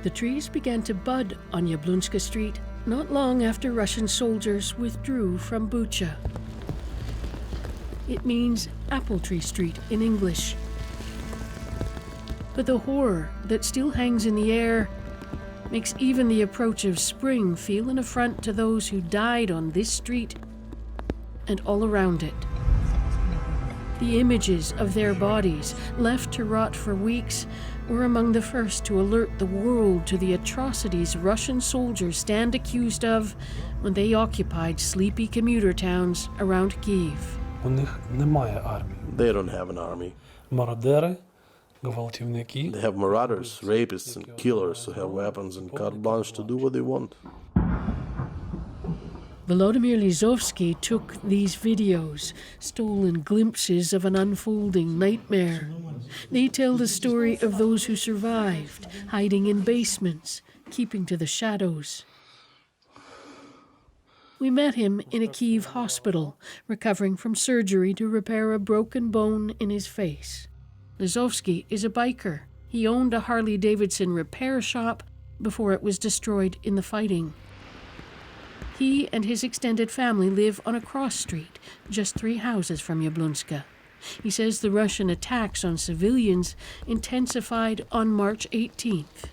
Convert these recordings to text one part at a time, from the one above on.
The trees began to bud on Yablunska Street not long after Russian soldiers withdrew from Bucha. It means Apple Tree Street in English. But the horror that still hangs in the air makes even the approach of spring feel an affront to those who died on this street and all around it. The images of their bodies, left to rot for weeks, were among the first to alert the world to the atrocities Russian soldiers stand accused of when they occupied sleepy commuter towns around Kyiv. У них немає армії. They don't have an army. Мародери, гвалтівники. They have marauders, rapists, and killers who have weapons and carte blanche to do what they want. Vladimir Lazarovsky took these videos, stolen glimpses of an unfolding nightmare. They tell the story of those who survived, hiding in basements, keeping to the shadows. We met him in a Kyiv hospital, recovering from surgery to repair a broken bone in his face. Lazarovsky is a biker. He owned a Harley-Davidson repair shop before it was destroyed in the fighting. He and his extended family live on a cross street, just 3 houses from Yablunska. He says the Russian attacks on civilians intensified on March 18th.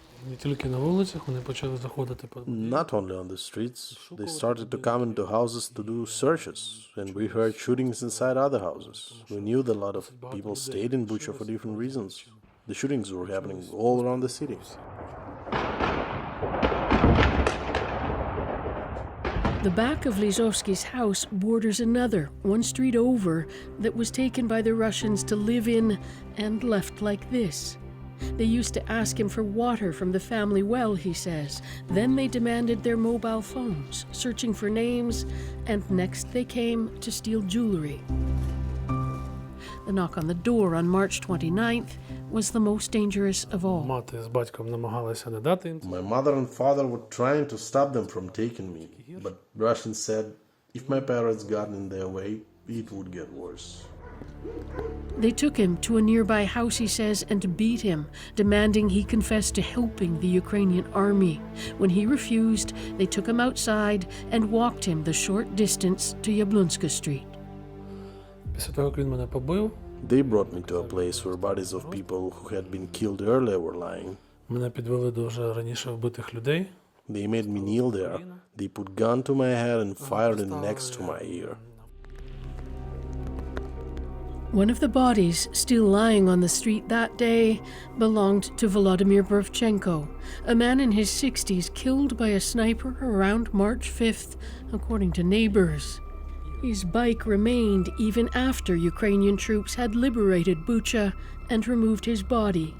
Not only on the streets, they started to come into houses to do searches, and we heard shootings inside other houses. We knew that a lot of people stayed in Bucha for different reasons. The shootings were happening all around the city. The back of Lazarovsky's house borders another, 1 street over, that was taken by the Russians to live in and left like this. They used to ask him for water from the family well, he says. Then they demanded their mobile phones, searching for names, and next they came to steal jewelry. The knock on the door on March 29th was the most dangerous of all. My mother and father were trying to stop them from taking me, but Russians said if my parents got in their way, it would get worse. They took him to a nearby house, he says, and beat him, demanding he confess to helping the Ukrainian army. When he refused, they took him outside and walked him the short distance to Yablunska Street. They brought me to a place where bodies of people who had been killed earlier were lying. They made me kneel there. They put gun to my head and fired it next to my ear. One of the bodies still lying on the street that day belonged to Vladimir Purvchenko, a man in his 60s killed by a sniper around March 5th, according to neighbors. His bike remained even after Ukrainian troops had liberated Bucha and removed his body.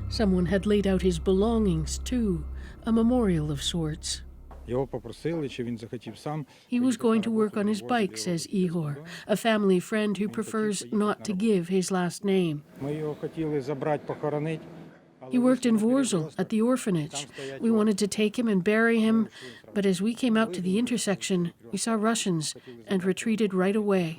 Someone had laid out his belongings too, a memorial of sorts. He was going to work on his bike, says Igor, a family friend who prefers not to give his last name. He worked in Vorzel at the orphanage. We wanted to take him and bury him, but as we came out to the intersection, we saw Russians and retreated right away.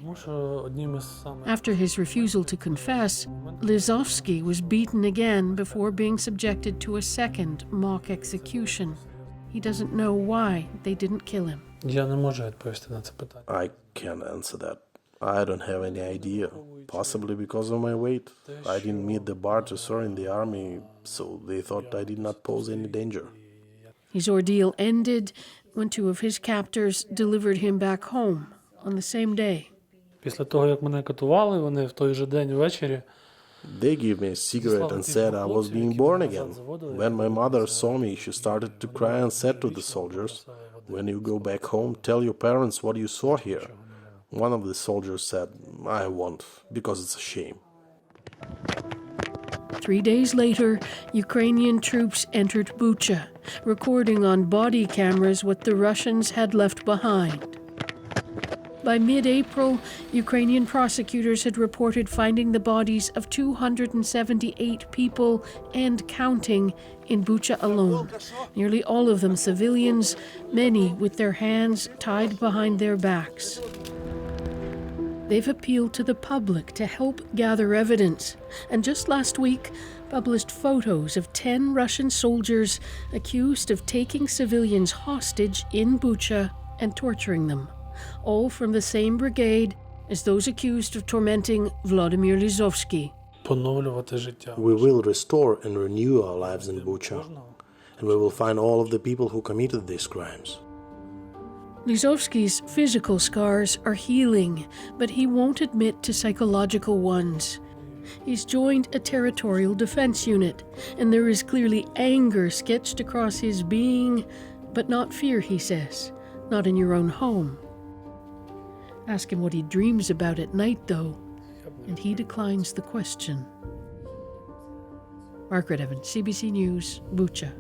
After his refusal to confess, Lazarovsky was beaten again before being subjected to a second mock execution. He doesn't know why they didn't kill him. I can't answer that. I don't have any idea. Possibly because of my weight. I didn't meet the bar to serve in the army, so they thought I did not pose any danger. His ordeal ended when 2 of his captors delivered him back home on the same day. They gave me a cigarette and said I was being born again. When my mother saw me, she started to cry and said to the soldiers, "When you go back home, tell your parents what you saw here." One of the soldiers said, "I won't, because it's a shame." 3 days later, Ukrainian troops entered Bucha, recording on body cameras what the Russians had left behind. By mid-April, Ukrainian prosecutors had reported finding the bodies of 278 people and counting in Bucha alone, nearly all of them civilians, many with their hands tied behind their backs. They've appealed to the public to help gather evidence, and just last week published photos of 10 Russian soldiers accused of taking civilians hostage in Bucha and torturing them, all from the same brigade as those accused of tormenting Vladimir Lazarovsky. We will restore and renew our lives in Bucha, and we will find all of the people who committed these crimes. Lazarovsky's physical scars are healing, but he won't admit to psychological ones. He's joined a territorial defense unit, and there is clearly anger sketched across his being, but not fear, he says, not in your own home. Ask him what he dreams about at night, though, and he declines the question. Margaret Evans, CBC News, Bucha.